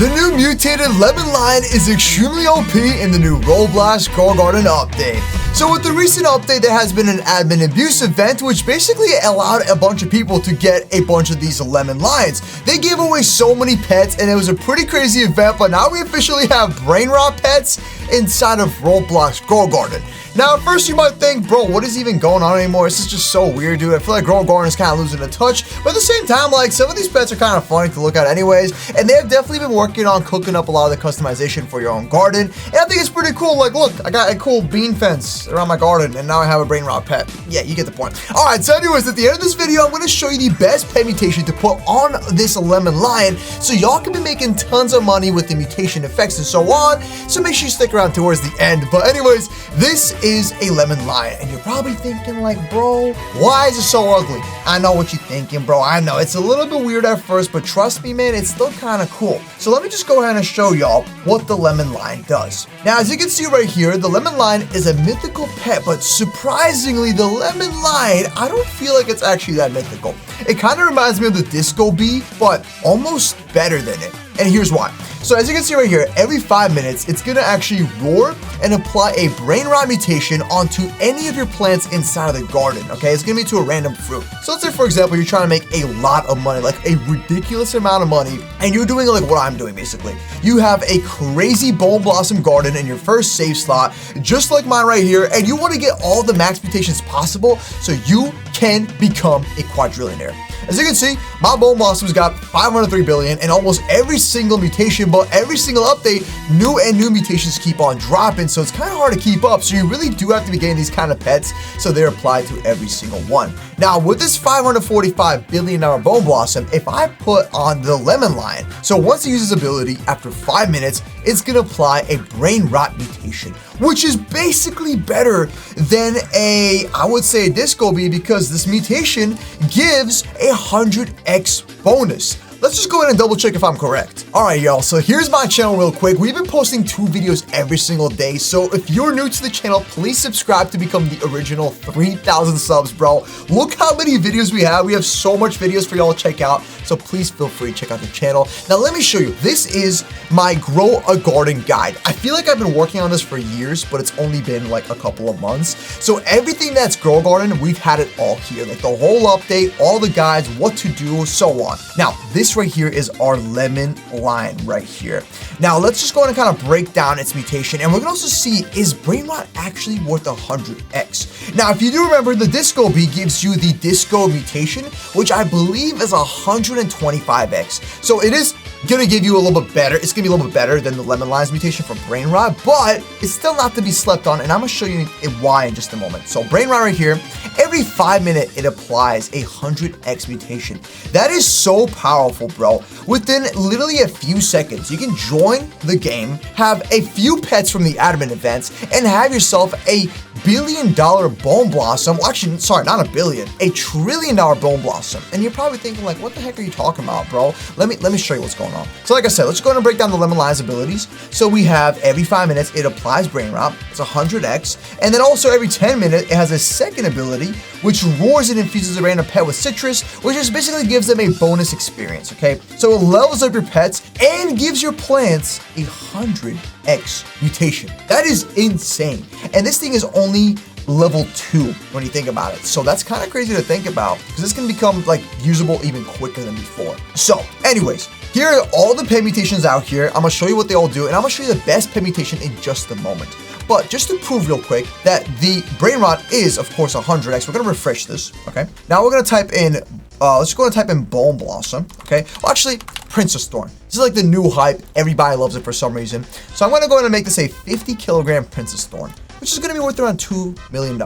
The new mutated lemon lion is extremely OP in the new Roblox Garden update. So with the recent update, there has been an admin abuse event which basically allowed a bunch of people to get a bunch of these lemon lions. They gave away so many pets and it was a pretty crazy event, but now we officially have brainrot pets inside of Roblox Garden. Now, at first you might think, bro, what is even going on anymore? This is just so weird, dude. I feel like Garden is kind of losing a touch, but at the same time, like, some of these pets are kind of funny to look at anyways, and they have definitely been working on cooking up a lot of the customization for your own garden, and I think it's pretty cool. Like, look, I got a cool bean fence around my garden, and now I have a brainrot pet. Yeah, you get the point. All right, so anyways, at the end of this video, I'm going to show you the best pet mutation to put on this lemon lion, so y'all can be making tons of money with the mutation effects and so on, so make sure you stick around towards the end. But anyways, this is a lemon lion, and you're probably thinking like, bro, why is it so ugly? I know what you're thinking, bro. I know it's a little bit weird at first, but trust me, man, it's still kind of cool. So let me just go ahead and show y'all what the lemon lion does. Now, as you can see right here, the lemon lion is a mythical pet, but surprisingly, the lemon lion, I don't feel like it's actually that mythical. It kind of reminds me of the disco bee, but almost better than it. And here's why. So as you can see right here, every 5 minutes, it's gonna actually roar and apply a brainrot mutation onto any of your plants inside of the garden, okay? It's gonna be to a random fruit. So let's say, for example, you're trying to make a lot of money, like a ridiculous amount of money, and you're doing like what I'm doing, basically. You have a crazy bone blossom garden in your first save slot, just like mine right here, and you wanna get all the max mutations possible so you can become a quadrillionaire. As you can see, my bone blossom's got 503 billion and almost every single mutation, but every single update, new mutations keep on dropping, so it's kind of hard to keep up. So you really do have to be getting these kind of pets so they're applied to every single one. Now, with this 545 billion bone blossom, if I put on the lemon lion, so once it uses ability, after 5 minutes, it's gonna apply a brain rot mutation, which is basically better than I would say a disco bee, because this mutation gives a 100x bonus. Let's just go ahead and double check if I'm correct. All right, y'all, so here's my channel real quick. We've been posting 2 videos every single day, so if you're new to the channel, please subscribe to become the original 3,000 subs, bro. Look how many videos we have. We have so much videos for y'all to check out, so please feel free to check out the channel. Now, let me show you. This is my Grow a Garden guide. I feel like I've been working on this for years, but it's only been like a couple of months. So everything that's Grow a Garden, we've had it all here, like the whole update, all the guides, what to do, so on. Now, this right here is our lemon lion right here. Now, let's just go ahead and kind of break down its mutation, and we're gonna also see, is brainrot actually worth 100x? Now, if you do remember, the disco bee gives you the disco mutation, which I believe is 125x. So it is gonna give you a little bit better. It's gonna be a little bit better than the lemon lion's mutation for brainrot, but it's still not to be slept on, and I'm gonna show you why in just a moment. So brainrot right here, every 5 minutes it applies a 100x mutation. That is so powerful, bro. Within literally a few seconds, you can join the game, have a few pets from the admin events, and have yourself a $1 billion bone blossom. Well, actually, sorry, not a billion, a $1 trillion bone blossom. And you're probably thinking like, what the heck are you talking about, bro? Let me show you what's going on. So like I said, let's go ahead and break down the lemon lion's abilities. So we have every 5 minutes, it applies brainrot. It's 100x. And then also every 10 minutes, it has a second ability, which roars and infuses a random pet with citrus, which just basically gives them a bonus experience, okay? So it levels up your pets and gives your plants a 100x mutation. That is insane. And this thing is only level 2 when you think about it. So that's kind of crazy to think about, because this can become like usable even quicker than before. So anyways, here are all the pet mutations out here. I'm gonna show you what they all do, and I'm gonna show you the best pet mutation in just a moment. But just to prove real quick that the brainrot is, of course, 100x, we're gonna refresh this, okay? Now we're gonna type in, let's just go and type in bone blossom, okay? Well, actually, princess thorn. This is like the new hype. Everybody loves it for some reason. So I'm gonna go ahead and make this a 50 kilogram princess thorn, which is gonna be worth around $2 million.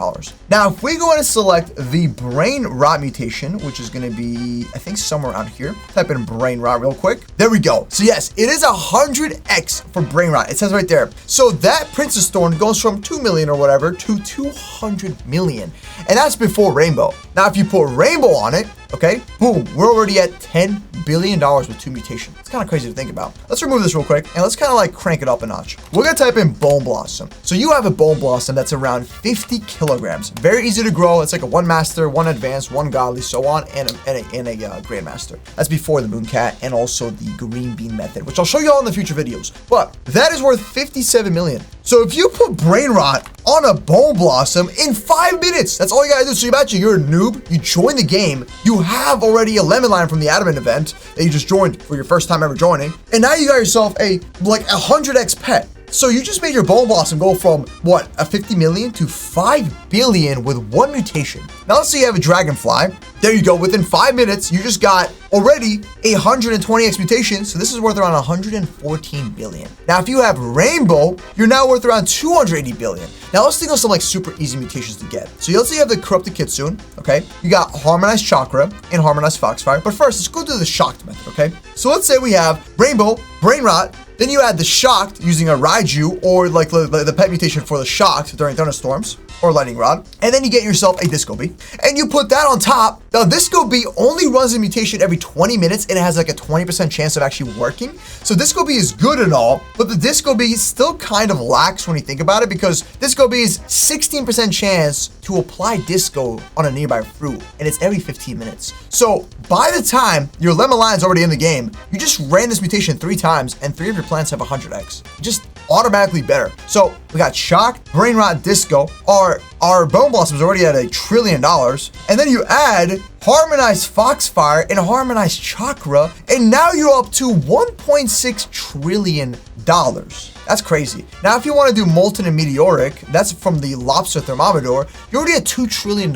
Now, if we go ahead and select the brain rot mutation, which is gonna be, I think, somewhere around here, type in brain rot real quick. There we go. So yes, it is 100x for brain rot. It says right there. So that princess thorn goes from 2 million or whatever to 200 million. And that's before rainbow. Now, if you put rainbow on it, okay? Boom, we're already at $10 billion with 2 mutations. It's kind of crazy to think about. Let's remove this real quick and let's kind of like crank it up a notch. We're gonna type in bone blossom. So you have a bone blossom that's around 50 kilograms. Very easy to grow. It's like a 1 master, 1 advanced, 1 godly, so on, and a grandmaster. That's before the mooncat and also the green bean method, which I'll show you all in the future videos. But that is worth 57 million. So if you put brain rot on a bone blossom in 5 minutes, that's all you gotta do. So imagine you're a noob, you join the game, you have already a lemon line from the admin event that you just joined for your first time ever joining, and now you got yourself a like 100x pet. So you just made your bone blossom go from what, a 50 million to 5 billion with 1 mutation. Now let's say you have a dragonfly. There you go. Within 5 minutes, you just got already 120x mutation. So this is worth around 114 billion. Now, if you have rainbow, you're now worth around 280 billion. Now let's think of some like super easy mutations to get. So let's say you have the corrupted kitsune, okay? You got harmonized chakra and harmonized foxfire. But first, let's go to the shocked method, okay? So let's say we have rainbow, brain rot, then you add the shocked using a Raiju or like the pet mutation for the shocked during thunderstorms or lightning rod. And then you get yourself a disco bee and you put that on top. Now disco bee only runs a mutation every 20 minutes and it has like a 20% chance of actually working. So disco bee is good and all, but the disco bee still kind of lacks when you think about it because disco bee is 16% chance to apply disco on a nearby fruit and it's every 15 minutes. So by the time your lemon line is already in the game, you just ran this mutation 3 times and 3 of your plants have 100x. Just automatically better. So we got shocked, brain rot, disco. Our bone blossom is already at $1 trillion. And then you add harmonized foxfire and harmonized chakra, and now you're up to $1.6 trillion. That's crazy. Now, if you want to do molten and meteoric, that's from the lobster thermometer, you're already at $2 trillion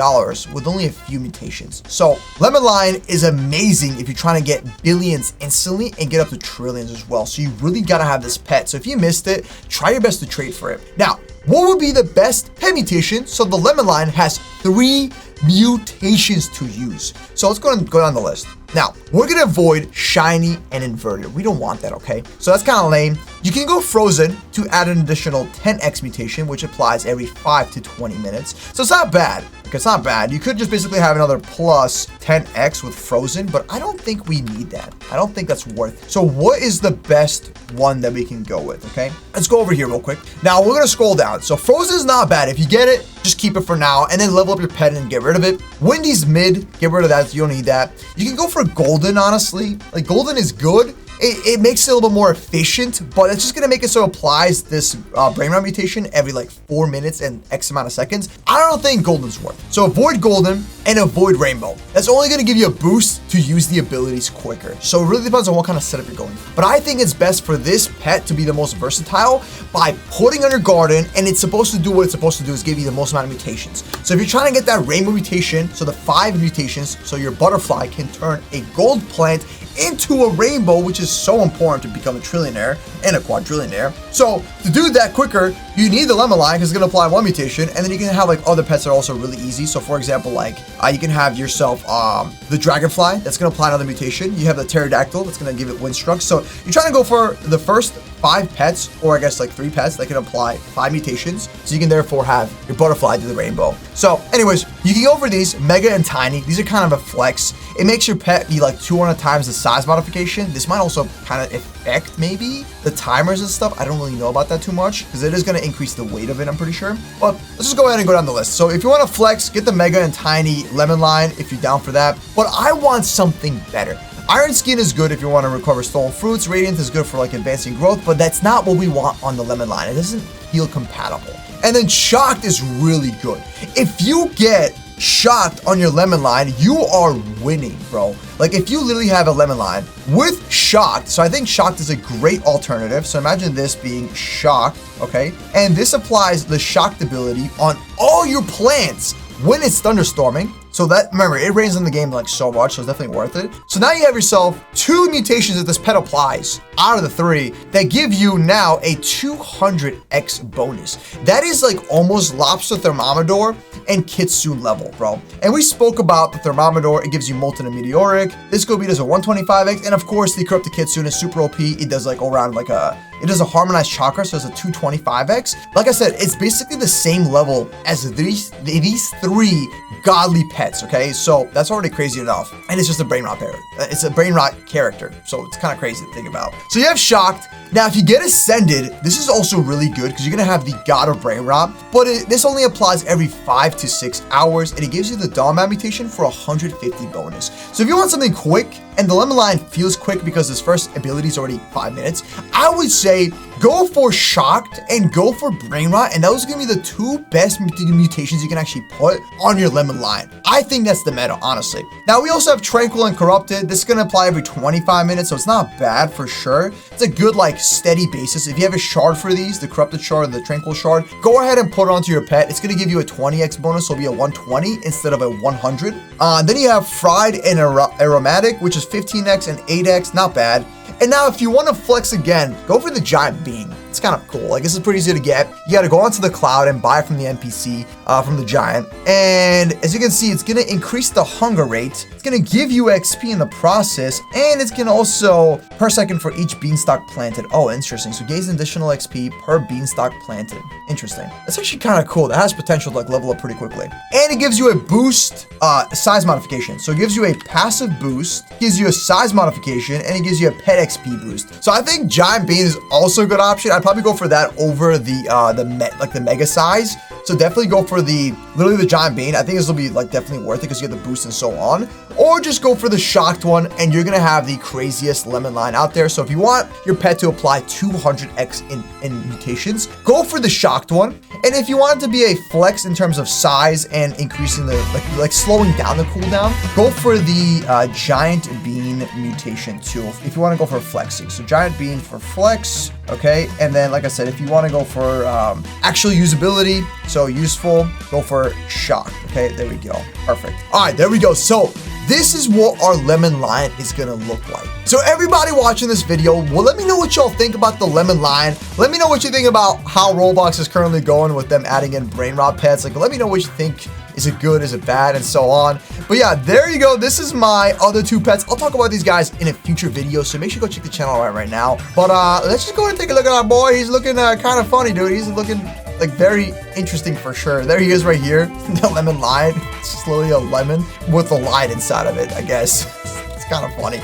with only a few mutations. So lemon line is amazing if you're trying to get billions instantly and get up to trillions as well. So you really got to have this pet. So if you missed it, try your best to trade for it. Now, what would be the best pet mutation? So the lemon line has 3 mutations to use. So let's go down the list. Now, we're gonna avoid shiny and inverted. We don't want that, okay? So that's kind of lame. You can go frozen to add an additional 10x mutation, which applies every 5 to 20 minutes. So it's not bad. Okay, it's not bad. You could just basically have another plus 10x with frozen, but I don't think we need that. I don't think that's worth it. So what is the best one that we can go with, okay? Let's go over here real quick. Now, we're gonna scroll down. So frozen is not bad. If you get it, just keep it for now, and then level up your pet and get rid of it. Windy's mid, get rid of that. You don't need that. You can go for golden, honestly. Like, golden is good. It makes it a little bit more efficient, but it's just gonna make it so it applies this brain rot mutation every like 4 minutes and X amount of seconds. I don't think golden's worth it. So avoid golden and avoid rainbow. That's only gonna give you a boost to use the abilities quicker. So it really depends on what kind of setup you're going for. But I think it's best for this pet to be the most versatile by putting on your garden, and it's supposed to do what it's supposed to do, is give you the most amount of mutations. So if you're trying to get that rainbow mutation, so the 5 mutations, so your butterfly can turn a gold plant into a rainbow, which is so important to become a trillionaire and a quadrillionaire. So to do that quicker, you need the lemon line because it's going to apply 1 mutation, and then you can have like other pets that are also really easy. So for example, like you can have yourself the dragonfly that's going to apply another mutation. You have the pterodactyl that's going to give it windstruck. So you're trying to go for the first 5 pets, or I guess like 3 pets that can apply 5 mutations. So you can therefore have your butterfly do the rainbow. So anyways, you can go for these mega and tiny. These are kind of a flex. It makes your pet be like 200 times the size modification. This might also kind of affect maybe the timers and stuff. I don't really know about that too much because it is going to increase the weight of it, I'm pretty sure. But let's just go ahead and go down the list. So if you want to flex, get the mega and tiny lemon line if you're down for that. But I want something better. Iron Skin is good if you want to recover stolen fruits. Radiant is good for like advancing growth, but that's not what we want on the lemon line. It doesn't feel compatible. And then Shocked is really good. If you get Shocked on your lemon line, you are winning, bro. Like if you literally have a lemon line with Shocked, so I think Shocked is a great alternative. So imagine this being Shocked, okay? And this applies the Shocked ability on all your plants when it's thunderstorming. So that, remember, it rains in the game like so much, so it's definitely worth it. So now you have yourself 2 mutations that this pet applies out of the 3 that give you now a 200x bonus. That is like almost lobster thermometer and kitsune level, bro. And we spoke about the thermometer. It gives you molten and meteoric. This Gobi does a 125x, and of course the corrupted kitsune is super OP. It does like around like a It does a harmonized chakra, so it's a 225x. Like I said, it's basically the same level as these three godly pets, okay? So that's already crazy enough. And it's just a brain rot pair. It's a brain rot character, so it's kind of crazy to think about. So you have Shocked. Now, if you get Ascended, this is also really good because you're gonna have the God of Brain Rot, but this only applies every 5 to 6 hours, and it gives you the Dawn mutation for 150 bonus. So if you want something quick, and the Lemon Lion feels quick because his first ability is already 5 minutes, I would say go for Shocked and go for Brain Rot, and those are gonna be the two best mutations you can actually put on your Lemon Lion. I think that's the meta, honestly. Now, we also have Tranquil and Corrupted. This is gonna apply every 25 minutes, so it's not bad for sure. It's a good, like, steady basis. If you have a shard for these, the Corrupted shard and the Tranquil shard, go ahead and put it onto your pet. It's gonna give you a 20x bonus, so it'll be a 120 instead of a 100. Then you have Fried and Aromatic, which is 15x and 8x, not bad. And now if you want to flex again, go for the Giant Bean. It's kind of cool. Like, this is pretty easy to get. You got to go onto the cloud and buy from the NPC, from the Giant. And as you can see, it's going to increase the hunger rate. It's going to give you XP in the process. And it's going to also, per second for each beanstalk planted. Oh, interesting. So gains additional XP per beanstalk planted. Interesting. That's actually kind of cool. That has potential to, like, level up pretty quickly. And it gives you a boost, size modification. So it gives you a passive boost, gives you a size modification, and it gives you a pet XP boost. So I think Giant Bean is also a good option. I'd probably go for that over the mega size. So definitely go for literally the Giant Bean. I think this will be, like, definitely worth it because you get the boost and so on. Or just go for the Shocked one, and you're gonna have the craziest Lemon Line out there. So if you want your pet to apply 200x in mutations, go for the Shocked one. And if you want it to be a flex in terms of size and increasing the like slowing down the cooldown, go for the Giant Bean mutation too. If you want to go for flexing, so Giant Bean for flex, okay. And then, like I said, if you want to go for actual usability, so useful, go for Shock. Okay, there we go. Perfect. All right, there we go. So this is what our Lemon Lion is gonna look like. So everybody watching this video, well, let me know what y'all think about the Lemon Lion. Let me know what you think about how Roblox is currently going with them adding in brain rot pets. Like, let me know what you think. Is it good? Is it bad? And so on. But yeah, there you go. This is my other two pets. I'll talk about these guys in a future video, so make sure you go check the channel out right now. But let's just go and take a look at our boy. He's looking kind of funny, dude. He's looking like very interesting for sure. There he is right here, the Lemon Lion. It's just literally a lemon with a lion inside of it, I guess. It's kind of funny,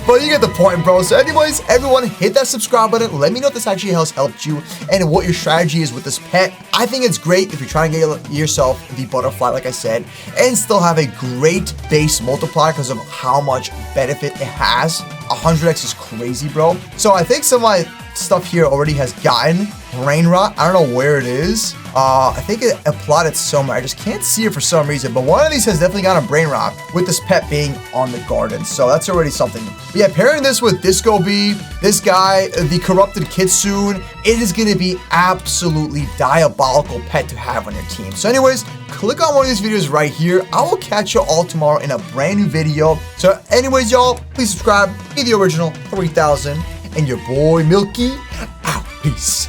but you get the point, bro. So anyways, everyone, hit that subscribe button. Let me know if this actually has helped you and what your strategy is with this pet. I think it's great if you're trying to get yourself the butterfly, like I said, and still have a great base multiplier because of how much benefit it has. 100x is crazy, bro. So I think some of my stuff here already has gotten brain rot. I don't know where it is. I think it applied it somewhere. I just can't see it for some reason, but one of these has definitely gotten brain rot with this pet being on the garden. So that's already something. But yeah, pairing this with Disco Bee, this guy, the Corrupted Kitsune, it is going to be absolutely diabolical pet to have on your team. So anyways, click on one of these videos right here. I will catch you all tomorrow in a brand new video. So anyways, y'all, please subscribe. Be the original 3000 and your boy Milky out. Peace.